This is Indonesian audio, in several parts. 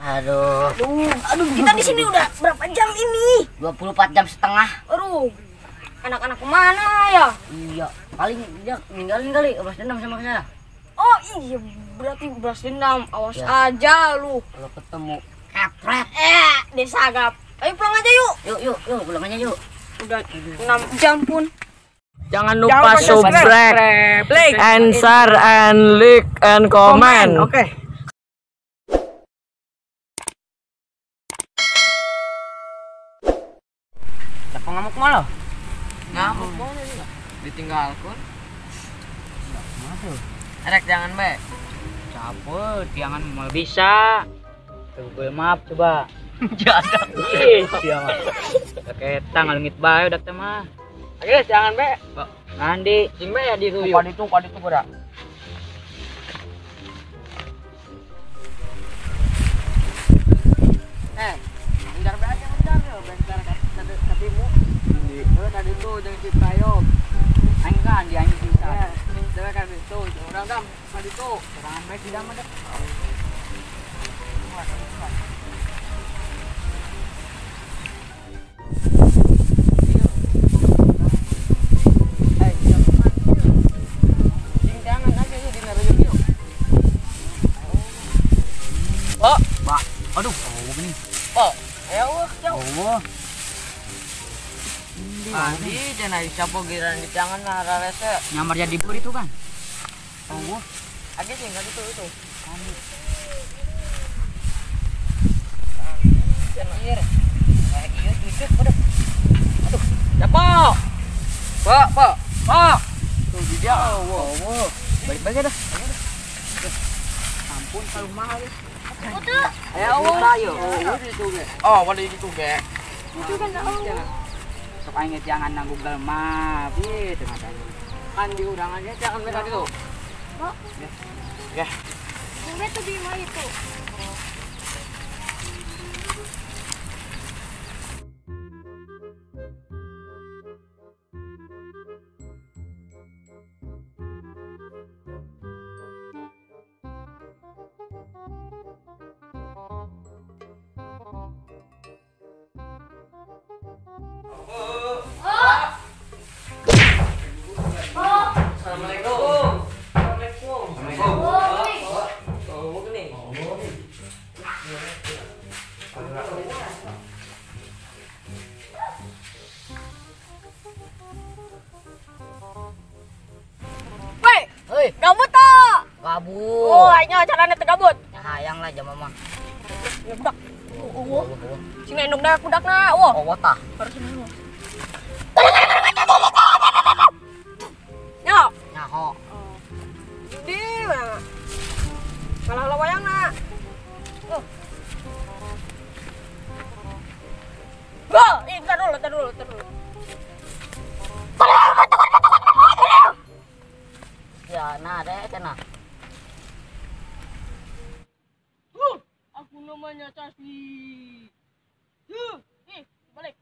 Aduh, kita di sini udah berapa jam ini? 24 jam setengah. Aduh, anak-anak kemana ya? Iya, paling dia ninggalin kali, balas dendam sama saya. Oh iya, berarti balas dendam. Awas aja lu. Kalau ketemu kepret. Disagap. Ayo pulang aja yuk. Yuk, pulang aja yuk. Udah 6 jam pun. Jangan lupa subscribe, like, and share, and like, and comment. Oke. Siapa ngamuk malah? Ngamuk boleh ditinggalkan. Erek jangan be. Cabut, jangan mau bisa. Google Map coba. Jangan. Jangan. Pakai tanggal ngit bae udah teh mah. Oke, jangan be. Nanti sing be ya diruyu. Kaditu berak. Ngejar be aja ngejar yo, bentar katimu. Tadi tuh jangan cipayok. Aing kan di aing bisa. Dewe kan itu, orang dam tadi tuh. Orang baik tidak ada. Aduh, begini. Ayo Oh. Andi jangan siapa giran di tangan nara rese. Nyamar jadi bur itu kan. Oh. Agak sih enggak itu. Jangan iya. Kayak iya dikit udah. Aduh, siapa? Pak. Tuh dia. Wow. Baik-baik dah. Ampun kalau mahal. Ayo, pada itu ge. Itu kan Sok inget jangan nang Google Map, gitu katanya. Kan di undangannya jangan mereka gitu. Kok? Ya. Gue tuh di mana itu? Gabut tak? Kabur. Oh, ayo caranya tergabut. Hayang lah jam mama. Ya budak. Sini endong dah kudakna. Wah. Oh, tah. Harus ini. Ya. Nyaho. Di mana? Kalah wayangna. Tar dulu. Ya, nah deh, cenah. Aku namanya Casli. Balik.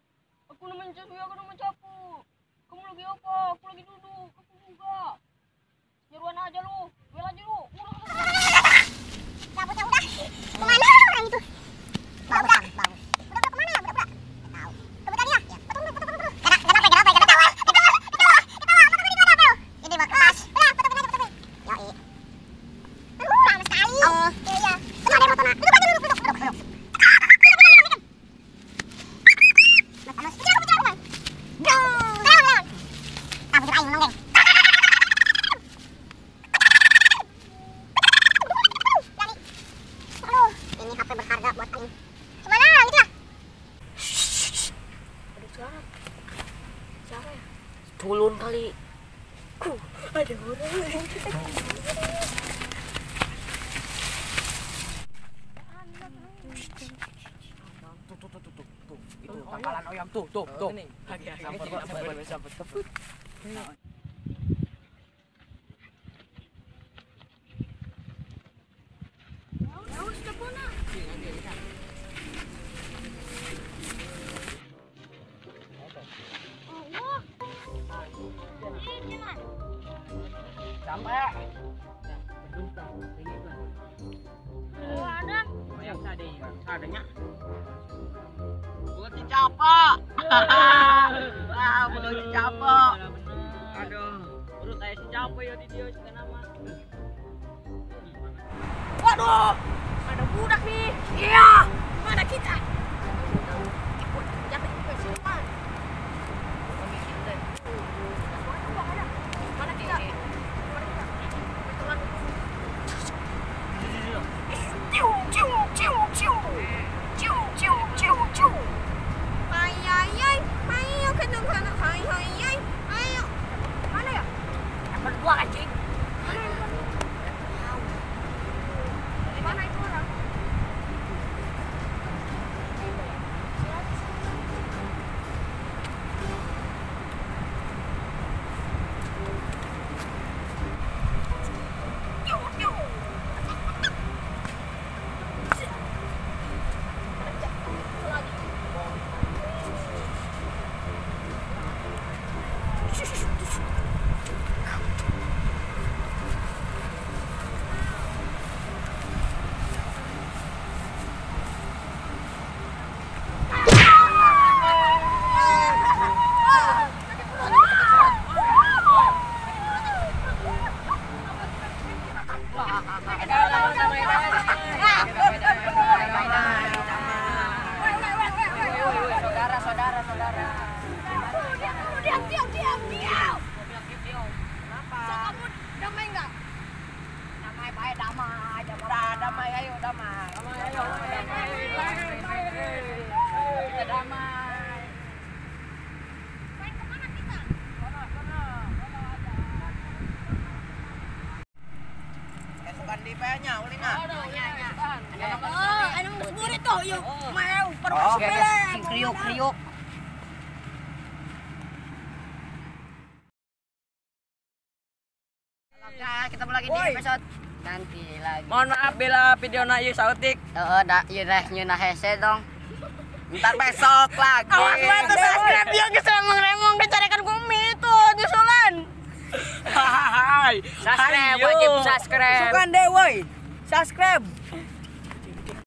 Aku namanya Casli, aku namanya Capu. Kamu lagi apa? Aku lagi duduk. Aku juga. Jeruan aja lu. Bel aja lu. Cabut udah. Kemana orang itu? Bang. Udah kemana ya? Udah. Tahu. Kebetulan ya. Kenapa? Ini bakas. Foto. Yoi. Lama sekali. Oh, iya. Coba ada foto nak. Duduk. Mas, bicara bang. Leon. Tahu aing nongeng. Ini HP berharga buat aing. Gimana gitu ya? Ada suara. Siapa ya? Tulun kali. Ada orang. Tuh. Itu pangkalan oyam tuh. Sampet. Sampai. Ada. Yang tadi. adanya. Buat dicapa. Belum dicapa. Aduh, urut aja si Capo ya di dia juga nama. Waduh, ada budak nih. Iya, mana kita? Jangan ikut siluman. Mana kita? Mana ya? Berdua anjing. Mana itu orang? Kriuk. Kita lagi di episode nanti lagi. Mohon maaf bila video na ieu sautik. Ieu nyuna hese dong. Ntar besok lagi. Awas banget subscribe dia geus remong-remong dicarikan kumi itu nyusulan. Hai. Subscribe, wajib subscribe. Sukan deh woi. Subscribe.